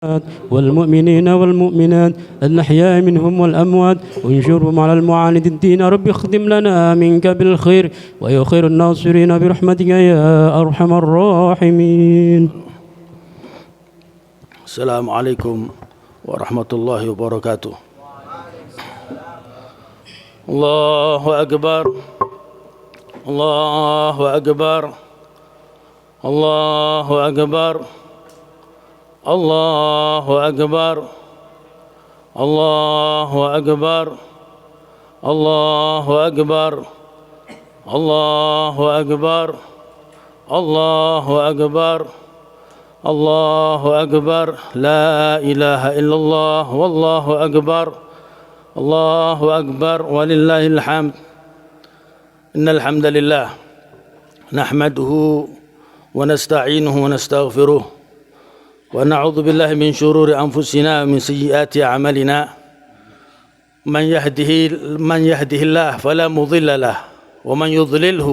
والمؤمنين والمؤمنات الأحياء منهم والأموات وانشرهم على المعاند الدين رب اخدم لنا منك بالخير ويا خير الناصرين برحمتك يا أرحم الراحمين. السلام عليكم ورحمة الله وبركاته. الله أكبر الله أكبر الله أكبر الله أكبر الله أكبر الله أكبر الله أكبر الله أكبر الله أكبر لا إله إلا الله والله أكبر الله أكبر ولله الحمد. إن الحمد لله نحمده ونستعينه ونستغفره ونعوذ بالله من شرور أنفسنا ومن سيئات أعمالنا. من يهده الله فلا مضل له ومن يضلله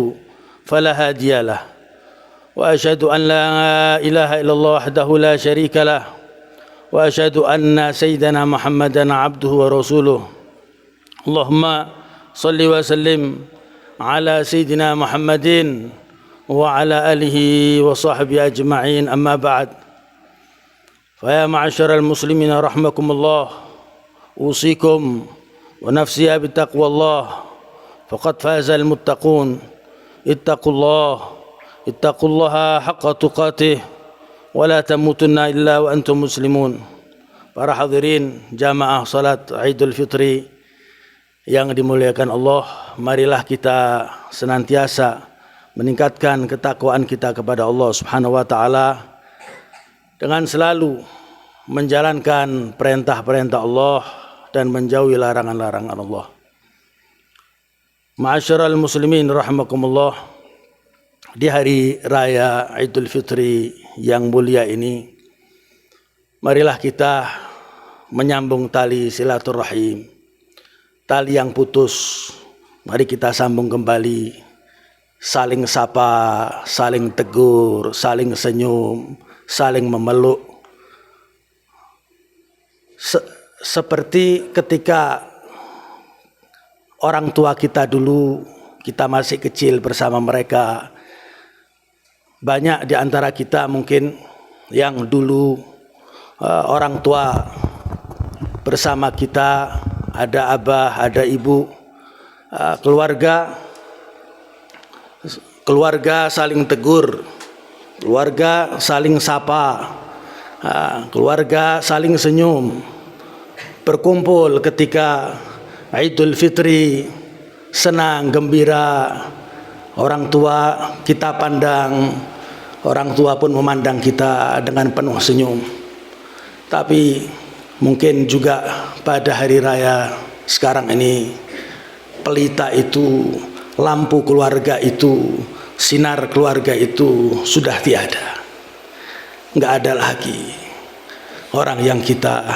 فلا هادي له وأشهد أن لا إله إلا الله وحده لا شريك له وأشهد أن سيدنا محمدا عبده ورسوله. اللهم صل وسلم على سيدنا محمد وعلى آله وصحبه أجمعين. أما بعد، فيا معشر المسلمين رحمكم الله، أوصيكم ونفسي بتقوى الله فقد فاز المتقون. اتقوا الله حق تقاته ولا تموتن إلا وأنتم مسلمون. Para hadirin jamaah salat Idul Fitri yang dimuliakan Allah, marilah kita senantiasa meningkatkan ketakwaan kita kepada Allah Subhanahu wa taala dengan selalu menjalankan perintah-perintah Allah dan menjauhi larangan-larangan Allah. Ma'asyiral muslimin rahimakumullah, di hari raya Idul Fitri yang mulia ini, marilah kita menyambung tali silaturahim, tali yang putus. Mari kita sambung kembali, saling sapa, saling tegur, saling senyum, saling memeluk. Seperti ketika orang tua kita dulu, kita masih kecil bersama mereka. Banyak di antara kita mungkin yang dulu orang tua bersama kita, ada abah, ada ibu, keluarga saling tegur, keluarga saling sapa, keluarga saling senyum, berkumpul ketika Idul Fitri, senang, gembira. Orang tua kita pandang, orang tua pun memandang kita dengan penuh senyum. Tapi mungkin juga pada hari raya sekarang ini, pelita itu, lampu keluarga itu, sinar keluarga itu sudah tiada. Nggak ada lagi orang yang kita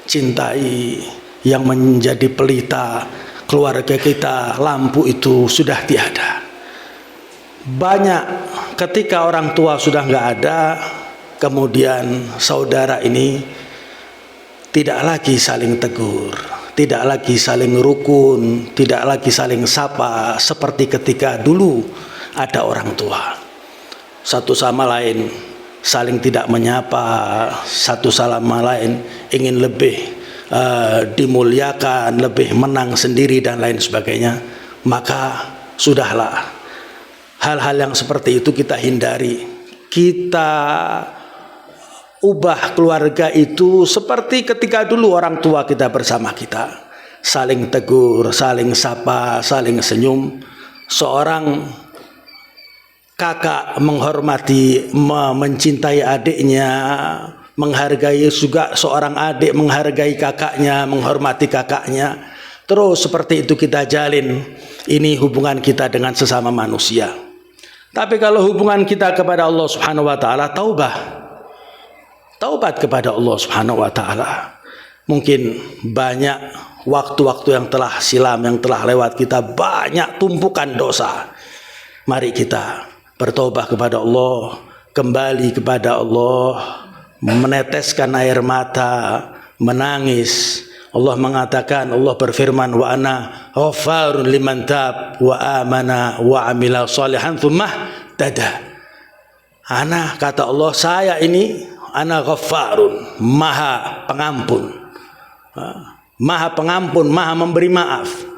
cintai, yang menjadi pelita keluarga kita. Lampu itu sudah tiada. Banyak ketika orang tua sudah nggak ada, kemudian saudara ini tidak lagi saling tegur, tidak lagi saling rukun, tidak lagi saling sapa seperti ketika dulu ada orang tua. Satu sama lain saling tidak menyapa, satu sama lain ingin lebih dimuliakan, lebih menang sendiri dan lain sebagainya. Maka sudahlah, hal-hal yang seperti itu kita hindari. Kita ubah keluarga itu seperti ketika dulu orang tua kita bersama kita, saling tegur, saling sapa, saling senyum. Seorang kakak menghormati, mencintai adiknya, menghargai juga seorang adik menghargai kakaknya, menghormati kakaknya. Terus seperti itu kita jalin. Ini hubungan kita dengan sesama manusia. Tapi kalau hubungan kita kepada Allah Subhanahu wa taala, taubat kepada Allah Subhanahu wa taala. Mungkin banyak waktu-waktu yang telah silam, yang telah lewat, kita banyak tumpukan dosa. Mari kita bertobat kepada Allah, kembali kepada Allah, meneteskan air mata, menangis. Allah mengatakan, Allah berfirman, wa ana ghafarun liman tab wa amana wa amila salihan tsumma tada. Ana, kata Allah, saya ini ana ghafarun, maha pengampun. Maha pengampun, maha memberi maaf.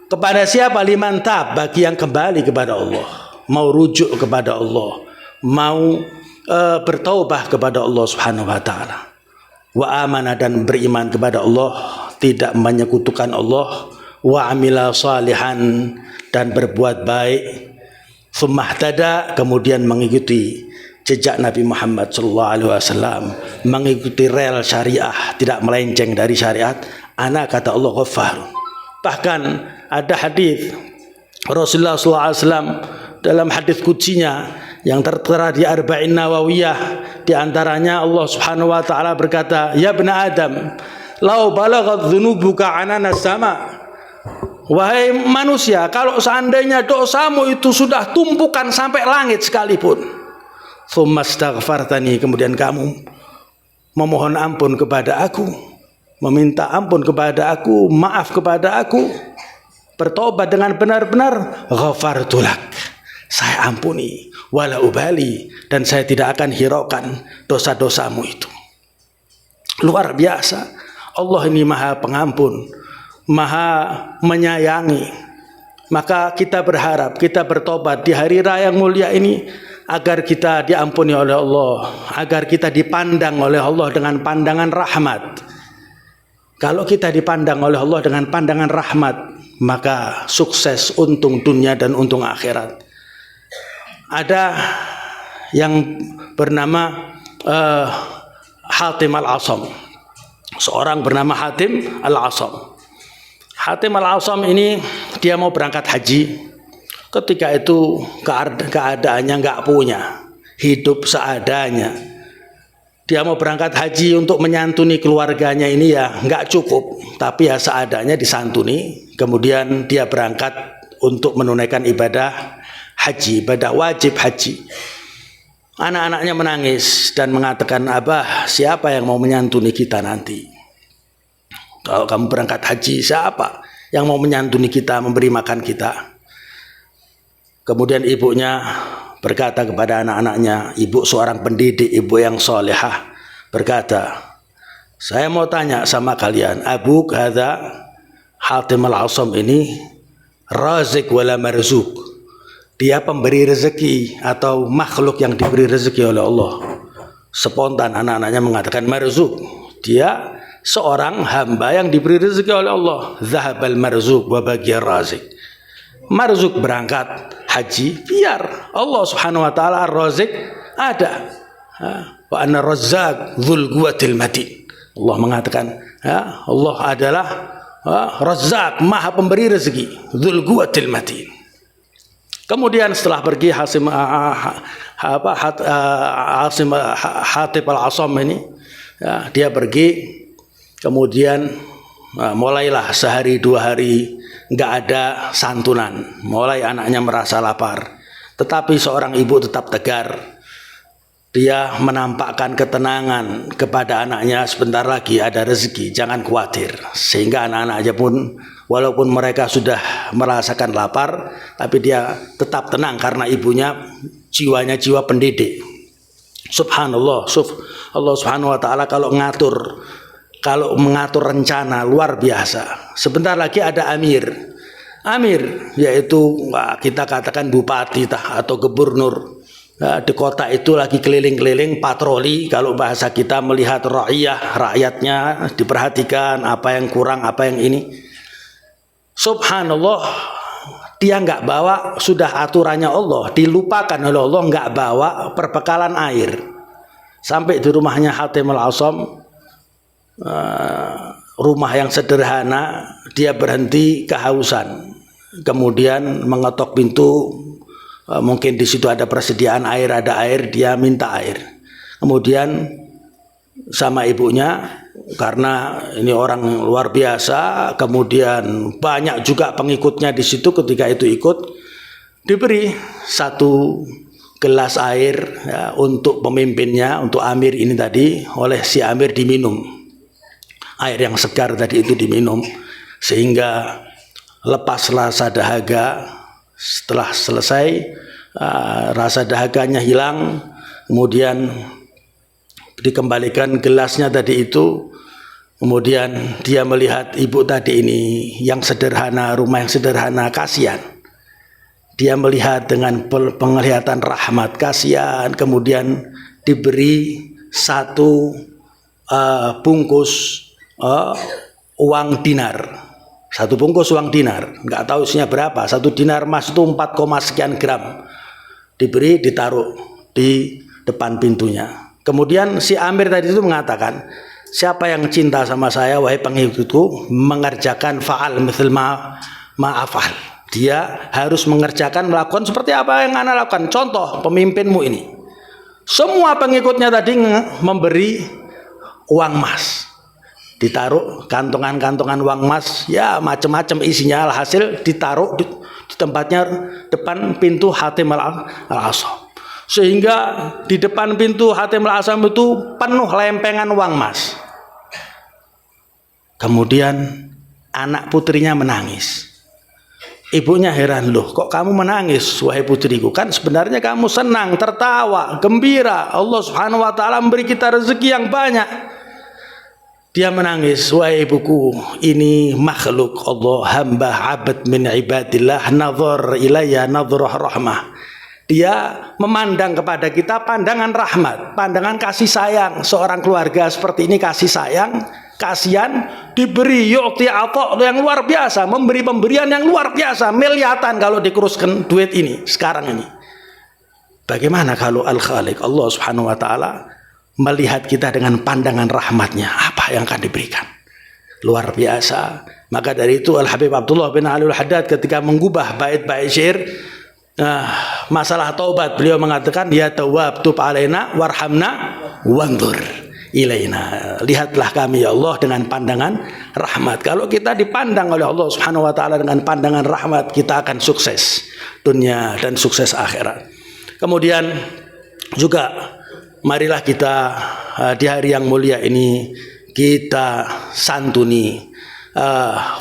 Kepada siapa? Liman tab, bagi yang kembali kepada Allah, mau rujuk kepada Allah, mau bertaubah kepada Allah Subhanahu wa taala. Wa amana, dan beriman kepada Allah, tidak menyekutukan Allah. Wa amila salihan, dan berbuat baik. Tsumma ihtada, kemudian mengikuti jejak Nabi Muhammad SAW, mengikuti rel syariah, tidak melenceng dari syariat. Ana, kata Allah, ghafar. Bahkan ada hadis Rasulullah SAW dalam hadis qudsinya yang tertera di Arba'in Nawawiyah, di antaranya Allah Subhanahu wa taala berkata, ya bna Adam, lau balaghat dzunubuka anana sama. Wahai manusia, kalau seandainya dosamu itu sudah tumpukan sampai langit sekalipun, tsumma astaghfartani, kemudian kamu memohon ampun kepada aku, meminta ampun kepada aku, maaf kepada aku, bertobat dengan benar-benar, ghafartu lak, saya ampuni, wala ubali, dan saya tidak akan hiraukan dosa-dosamu itu. Luar biasa. Allah ini maha pengampun, maha menyayangi. Maka kita berharap, kita bertobat di hari raya yang mulia ini, agar kita diampuni oleh Allah, agar kita dipandang oleh Allah dengan pandangan rahmat. Kalau kita dipandang oleh Allah dengan pandangan rahmat, maka sukses, untung dunia dan untung akhirat. Ada yang bernama Hatim Al-Asam. Seorang bernama Hatim Al-Asam. Hatim Al-Asam ini dia mau berangkat haji. Ketika itu keadaannya nggak punya, hidup seadanya. Dia mau berangkat haji untuk menyantuni keluarganya ini, ya nggak cukup, tapi ya seadanya disantuni. Kemudian dia berangkat untuk menunaikan ibadah haji, ibadah wajib haji. Anak-anaknya menangis dan mengatakan, Abah, siapa yang mau menyantuni kita nanti? Kalau kamu berangkat haji, siapa yang mau menyantuni kita, memberi makan kita? Kemudian ibunya berkata kepada anak-anaknya, ibu seorang pendidik, ibu yang solehah, berkata, saya mau tanya sama kalian, Abu hadza Hatim Al-Asam ini razik wala marzuk? Dia pemberi rezeki atau makhluk yang diberi rezeki oleh Allah? Spontan anak-anaknya mengatakan marzuk. Dia seorang hamba yang diberi rezeki oleh Allah. Zahabal marzuk wa baqiya razik. Marzuk berangkat haji, biar Allah Subhanahu wa taala ar-razik ada. Wa anna razzaq dzul quwwatil matin. Allah mengatakan, Allah adalah Razzaq, maha pemberi rezeki, dzul quwwatil matin. Kemudian setelah pergi Hatim Al-Asam ini, ya, dia pergi, kemudian mulailah sehari dua hari nggak ada santunan, mulai anaknya merasa lapar, tetapi seorang ibu tetap tegar. Dia menampakkan ketenangan kepada anaknya, sebentar lagi ada rezeki, jangan khawatir. Sehingga anak-anaknya pun walaupun mereka sudah merasakan lapar, tapi dia tetap tenang karena ibunya jiwanya jiwa pendidik. Subhanallah, Allah Subhanahu wa taala kalau mengatur rencana luar biasa. Sebentar lagi ada Amir, yaitu kita katakan bupati atau gubernur. Di kota itu lagi keliling-keliling patroli, kalau bahasa kita melihat rakyatnya, diperhatikan apa yang kurang, apa yang ini. Subhanallah, dia nggak bawa, sudah aturannya Allah, dilupakan oleh Allah, nggak bawa perbekalan air. Sampai di rumahnya Hatim Al-Asam, rumah yang sederhana, dia berhenti kehausan, kemudian mengetok pintu. Mungkin di situ ada persediaan air, ada air, dia minta air. Kemudian sama ibunya, karena ini orang luar biasa, kemudian banyak juga pengikutnya di situ, ketika itu ikut, diberi satu gelas air ya, untuk pemimpinnya, untuk amir ini tadi, oleh si amir diminum. Air yang segar tadi itu diminum, sehingga lepas rasa dahaga. Setelah selesai, rasa dahaganya hilang, kemudian dikembalikan gelasnya tadi itu. Kemudian dia melihat ibu tadi ini yang sederhana, rumah yang sederhana, kasihan. Dia melihat dengan penglihatan rahmat, kasihan, kemudian diberi satu bungkus uang dinar. Satu bungkus uang dinar, nggak tahu isinya berapa. Satu dinar emas itu 4, sekian gram. Diberi, ditaruh di depan pintunya. Kemudian si amir tadi itu mengatakan, siapa yang cinta sama saya, wahai pengikutku, mengerjakan fa'al mithl ma'afal. Dia harus mengerjakan, melakukan seperti apa yang Anda lakukan. Contoh pemimpinmu ini, semua pengikutnya tadi memberi uang emas, ditaruh kantongan-kantongan uang emas, ya macam-macam isinya. Alhasil ditaruh di tempatnya depan pintu Hatim al-Asam, sehingga di depan pintu Hatim al-Asam itu penuh lempengan uang emas. Kemudian anak putrinya menangis. Ibunya heran, loh kok kamu menangis wahai putriku? Kan sebenarnya kamu senang, tertawa, gembira. Allah subhanahu wa ta'ala memberi kita rezeki yang banyak. Dia menangis, wahai ibuku, ini makhluk Allah, hamba abad min ibadillah, nazar ilayya nazrah rahmah. Dia memandang kepada kita pandangan rahmat, pandangan kasih sayang. Seorang keluarga seperti ini kasih sayang, kasihan, diberi yu'ti ata yang luar biasa, memberi pemberian yang luar biasa, miliatan kalau dikuruskan duit ini sekarang ini. Bagaimana kalau Al-Khaliq Allah subhanahu wa ta'ala melihat kita dengan pandangan rahmatnya, apa yang akan diberikan? Luar biasa. Maka dari itu Al-Habib Abdullah bin Ali Al-Haddad ketika mengubah bait-bait syair masalah taubat, beliau mengatakan, ya tawwab tub alaina warhamna wanzur ilaina. Lihatlah kami ya Allah dengan pandangan rahmat. Kalau kita dipandang oleh Allah subhanahu wa ta'ala dengan pandangan rahmat, kita akan sukses dunia dan sukses akhirat. Kemudian juga marilah kita di hari yang mulia ini kita santuni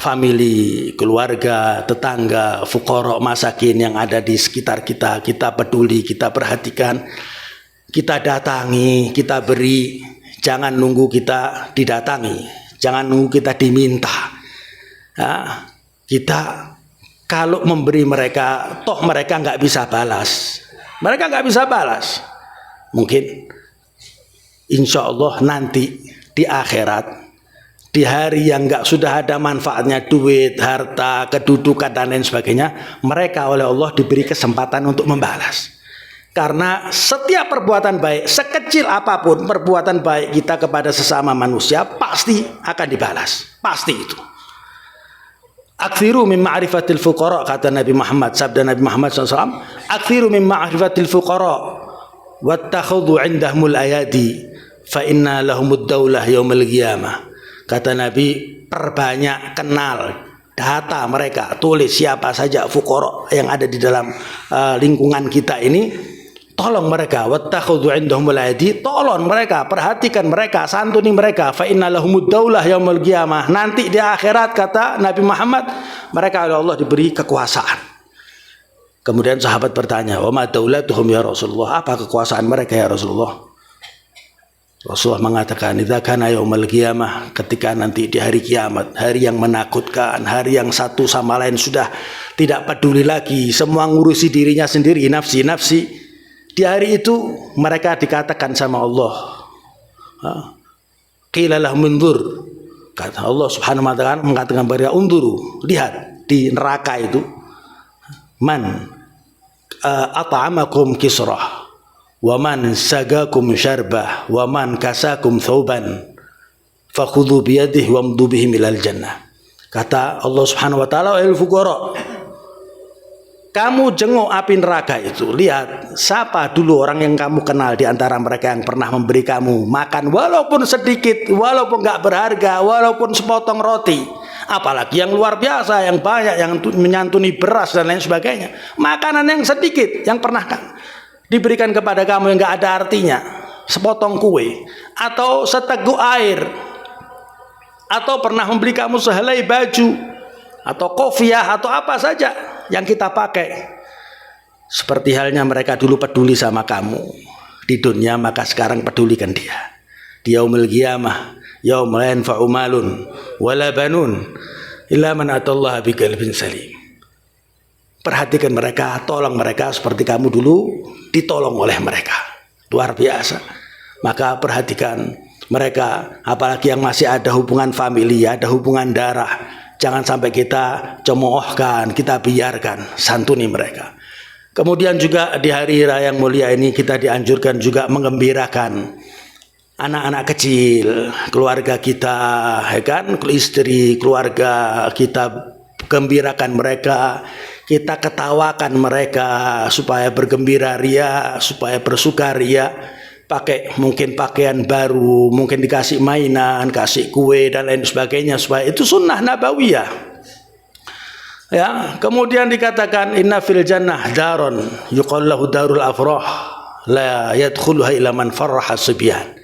famili, keluarga, tetangga, fuqara, masakin yang ada di sekitar kita. Kita peduli, kita perhatikan, kita datangi, kita beri. Jangan nunggu kita didatangi, jangan nunggu kita diminta. Nah, kita kalau memberi mereka, toh mereka nggak bisa balas. Mereka nggak bisa balas. Mungkin insya Allah nanti di akhirat, di hari yang nggak sudah ada manfaatnya duit, harta, kedudukan dan lain sebagainya, mereka oleh Allah diberi kesempatan untuk membalas. Karena setiap perbuatan baik, sekecil apapun perbuatan baik kita kepada sesama manusia, pasti akan dibalas. Pasti itu. Aktsiru min ma'rifatil fuqara, kata Nabi Muhammad, sabda Nabi Muhammad SAW. Aktsiru min ma'rifatil fuqara wattakhudhu indahumul ayadi fa inna lahumud daulah yaumil qiyamah. Kata Nabi, perbanyak kenal data mereka, tulis siapa saja fuqara yang ada di dalam lingkungan kita ini. Tolong mereka, wattakhudhu indahumul ayadi, tolong mereka, perhatikan mereka, santuni mereka, fa inna lahumud daulah yaumil qiyamah. Nanti di akhirat, kata Nabi Muhammad, mereka oleh Allah diberi kekuasaan. Kemudian sahabat bertanya, wa ma daulatuhum ya Rasulullah, apa kekuasaan mereka ya Rasulullah? Rasulullah mengatakan, idza kana yaumul qiyamah, ketika nanti di hari kiamat, hari yang menakutkan, hari yang satu sama lain sudah tidak peduli lagi, semua ngurusi dirinya sendiri, nafsi. Di hari itu mereka dikatakan sama Allah, qila lahum unzur, kata Allah subhanahu wa ta'ala mengatakan kepada unduru, lihat di neraka itu, man at'amakum kisrah wa man sagakum syarbah wa man kasakum thawban fakhudhu biyadihi wamdu bihim ilal jannah. Kata Allah subhanahu wa ta'ala, wahai fuqara, kamu jenguk api neraka itu, lihat siapa dulu orang yang kamu kenal di antara mereka yang pernah memberi kamu makan walaupun sedikit, walaupun gak berharga, walaupun sepotong roti. Apalagi yang luar biasa, yang banyak, yang menyantuni beras dan lain sebagainya. Makanan yang sedikit yang pernah diberikan kepada kamu yang gak ada artinya, sepotong kue, atau seteguk air, atau pernah membeli kamu sehelai baju, atau kopiah, atau apa saja yang kita pakai. Seperti halnya mereka dulu peduli sama kamu di dunia, maka sekarang pedulikan dia di yaumil qiyamah, yaum la yanfa'u malun wala banun illa man atallaha biqalbin salim. Perhatikan mereka, tolong mereka seperti kamu dulu ditolong oleh mereka. Luar biasa. Maka perhatikan mereka, apalagi yang masih ada hubungan famili, ada hubungan darah. Jangan sampai kita cemoohkan, kita biarkan, santuni mereka. Kemudian juga di hari raya yang mulia ini kita dianjurkan juga menggembirakan anak-anak kecil, keluarga kita, ya kan, istri, keluarga kita, gembirakan mereka, kita ketawakan mereka supaya bergembira ria, supaya bersukaria, pakai mungkin pakaian baru, mungkin dikasih mainan, kasih kue dan lain sebagainya, supaya itu sunnah nabawiyah. Ya, kemudian dikatakan inna fil jannah daron yuqallahu darul afrah la yadkhuluha illa man farraha sibyan.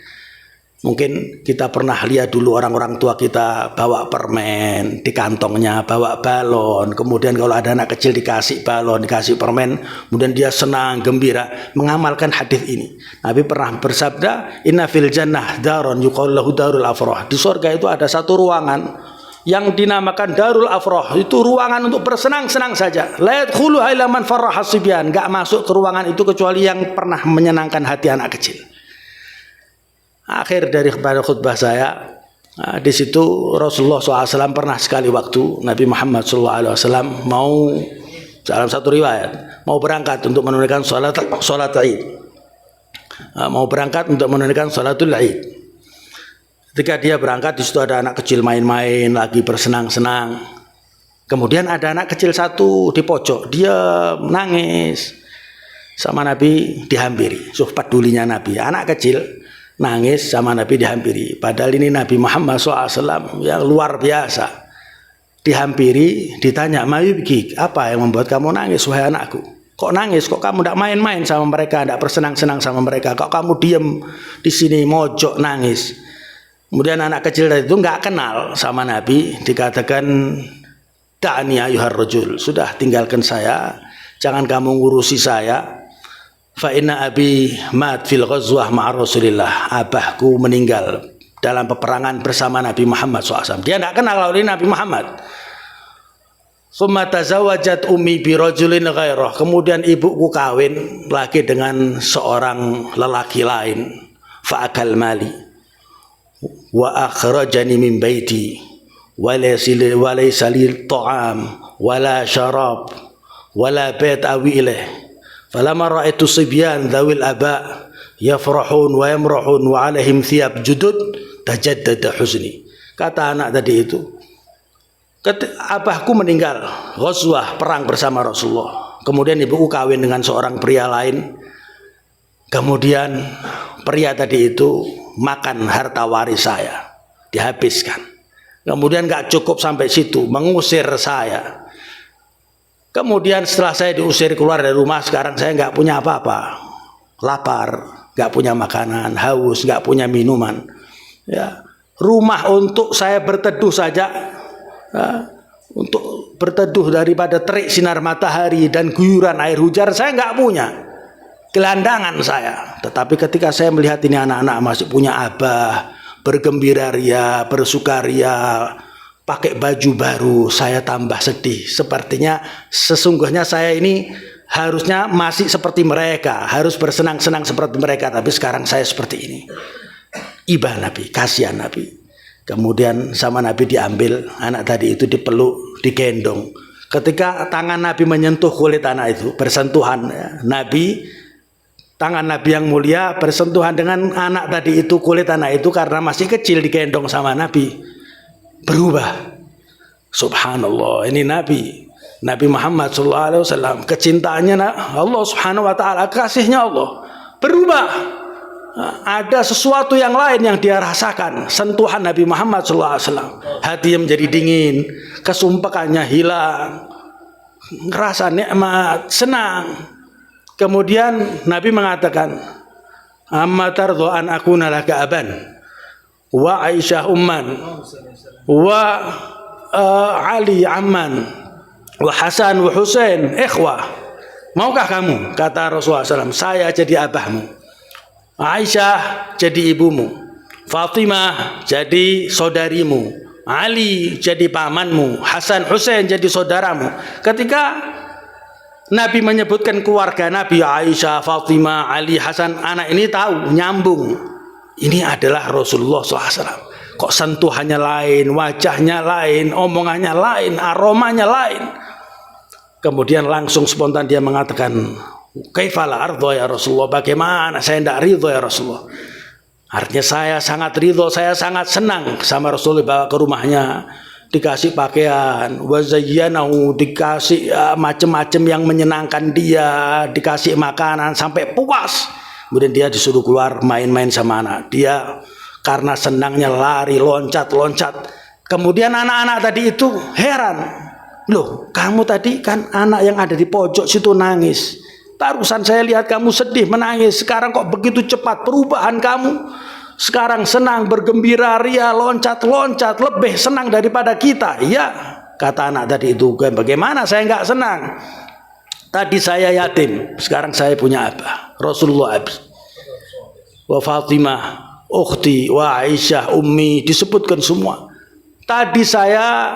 Mungkin kita pernah lihat dulu orang-orang tua kita bawa permen di kantongnya, bawa balon, kemudian kalau ada anak kecil dikasih balon, dikasih permen, kemudian dia senang, gembira, mengamalkan hadis ini. Nabi pernah bersabda, inna fil jannah daron yuqallahu darul afrah. Di surga itu ada satu ruangan yang dinamakan darul afrah, itu ruangan untuk bersenang-senang saja. La yadkhuluha illa man farraha sibyan, enggak masuk ke ruangan itu kecuali yang pernah menyenangkan hati anak kecil. Akhir dari khutbah saya, di situ Rasulullah SAW pernah sekali waktu Nabi Muhammad SAW mau, dalam satu riwayat, mau berangkat untuk menunaikan sholat Id, mau berangkat untuk menunaikan sholatul Id. Ketika dia berangkat, di situ ada anak kecil main-main, lagi bersenang-senang. Kemudian ada anak kecil satu di pojok, dia nangis. Sama Nabi dihampiri, pedulinya Nabi. Anak kecil nangis sama Nabi dihampiri. Padahal ini Nabi Muhammad SAW yang luar biasa. Dihampiri, ditanya, Mayubki, apa yang membuat kamu nangis, wahai anakku? Kok nangis? Kok kamu tidak main-main sama mereka, tidak bersenang-senang sama mereka? Kok kamu diam di sini mojok nangis? Kemudian anak kecil itu nggak kenal sama Nabi, dikatakan, Da'ni ayuhar rajul, sudah tinggalkan saya, jangan kamu ngurusi saya. Fa inna abi mat fil ghazwah ma'a Rasulillah, abahku meninggal dalam peperangan bersama Nabi Muhammad SAW. Dia tidak kenal kalau ini Nabi Muhammad. Summa tazawwajat ummi bi rajulin ghairah, kemudian ibuku kawin lagi dengan seorang lelaki lain. Fa akal mali wa akhrajani min baiti wa laysa li ta'am wala syarab wala bait awi ilaih falamma ra'aitu sibyan dhawil aba yafrahun wa yamrahun wa alaihim thiyab judud tajaddada huzni. Kata anak tadi itu, abahku meninggal ghazwah, perang bersama Rasulullah, kemudian ibuku kawin dengan seorang pria lain, kemudian pria tadi itu makan harta waris saya, dihabiskan. Kemudian gak cukup sampai situ, mengusir saya. Kemudian setelah saya diusir keluar dari rumah, sekarang saya gak punya apa-apa, lapar, gak punya makanan, haus, gak punya minuman. Ya, rumah untuk saya berteduh saja, ya, untuk berteduh daripada terik sinar matahari dan guyuran air hujan saya gak punya. Gelandangan saya. Tetapi ketika saya melihat ini anak-anak masih punya abah, bergembira ria, bersukaria, pakai baju baru, saya tambah sedih. Sepertinya sesungguhnya saya ini harusnya masih seperti mereka, harus bersenang-senang seperti mereka, tapi sekarang saya seperti ini. Iba Nabi, kasihan Nabi. Kemudian sama Nabi diambil, anak tadi itu dipeluk, digendong. Ketika tangan Nabi menyentuh kulit anak itu, bersentuhan, ya, tangan Nabi yang mulia bersentuhan dengan anak tadi itu, kulit anak itu, karena masih kecil digendong sama Nabi, berubah. Subhanallah, ini Nabi Muhammad SAW, kecintaannya Allah Subhanahu Wa Taala, kasihnya Allah berubah. Ada sesuatu yang lain yang dia rasakan, sentuhan Nabi Muhammad SAW, hatinya menjadi dingin, kesumpekannya hilang, ngerasa nikmat, senang. Kemudian Nabi mengatakan, amma tardhu an akuna laka aban wa Aisyah umman wa Ali amman wa Hasan wa Husain ikhwah. Maukah kamu, kata Rasulullah SAW, saya jadi abahmu, Aisyah jadi ibumu, Fatimah jadi saudarimu, Ali jadi pamanmu, Hasan Husain jadi saudaramu. Ketika Nabi menyebutkan keluarga Nabi, Aisyah, Fatimah, Ali, Hasan, anak ini tahu, nyambung. Ini adalah Rasulullah SAW. Kok sentuhannya lain, wajahnya lain, omongannya lain, aromanya lain. Kemudian langsung spontan dia mengatakan, kaifala ardha ya Rasulullah, bagaimana saya tidak ridho ya Rasulullah. Artinya saya sangat ridho, saya sangat senang sama Rasulullah, bawa ke rumahnya, dikasih pakaian, wazayyanahu, dikasih macam-macam yang menyenangkan dia, dikasih makanan sampai puas. Kemudian dia disuruh keluar main-main sama anak. Dia karena senangnya lari, loncat-loncat. Kemudian anak-anak tadi itu heran. Loh, kamu tadi kan anak yang ada di pojok situ nangis. Barusan saya lihat kamu sedih, menangis. Sekarang kok begitu cepat perubahan kamu. Sekarang senang, bergembira, ria, loncat-loncat, lebih senang daripada kita. Iya, kata anak tadi itu. Bagaimana saya nggak senang? Tadi saya yatim, sekarang saya punya abah, Rasulullah abdi. Wa Fatimah, ukhti, wa Aisyah, ummi, disebutkan semua. Tadi saya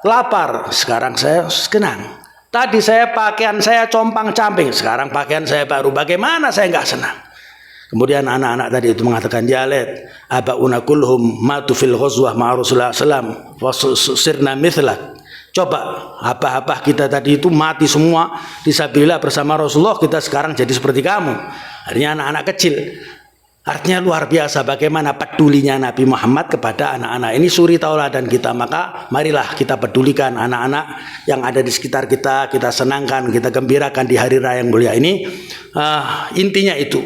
lapar, sekarang saya senang. Tadi saya pakaian saya compang-camping, sekarang pakaian saya baru. Bagaimana saya nggak senang? Kemudian anak-anak tadi itu mengatakan, ya let abauna kulhum matu fil ghazwah ma Rasulullah sallam wasirna mithlak. Coba abah-abah kita tadi itu mati semua disabilillah bersama Rasulullah, kita sekarang jadi seperti kamu. Artinya anak-anak kecil. Artinya luar biasa bagaimana pedulinya Nabi Muhammad kepada anak-anak. Ini suri tauladan kita. Maka marilah kita pedulikan anak-anak yang ada di sekitar kita. Kita senangkan, kita gembirakan di hari raya yang mulia ini. Intinya itu.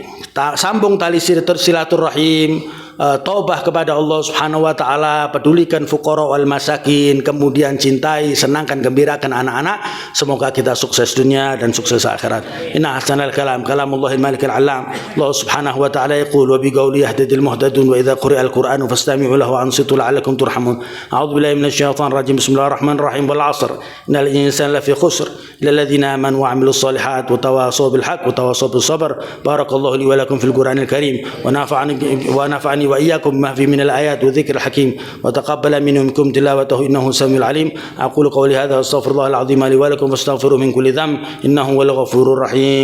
Sambung tali silaturahim, taubah kepada Allah Subhanahu wa taala, pedulikan fuqara wal masakin, kemudian cintai, senangkan, gembirakan anak-anak. Semoga kita sukses dunia dan sukses akhirat. Inna ahsanal kalam kalamullahil malikil alam. Allah Subhanahu wa taala yaqul wa biqauli yahtadil muhtadun wa idza quri'al qur'anu fastami'u lahu wa ansitu la'allakum turhamun. A'udzu billahi minasyaitonir rajim. Bismillahirrahmanirrahim. Wal 'asr. Innal insana lafi khusr illa alladziina amanu wa 'amilus shalihat wa tawashaw bil haqq wa tawashaw bis sabr. Barakallahu li wa lakum fil Qur'anil karim wa nafa'ani wa iyyakum ma fi minal ayat wa dzikril hakim wa taqabbala minkum tilawatahu innahu samiul alim. Aqulu qawli hadza astaghfirullahal azim li wa lakum wastaghfiruhu min kulli dhanb innahu huwal ghafurur rahim.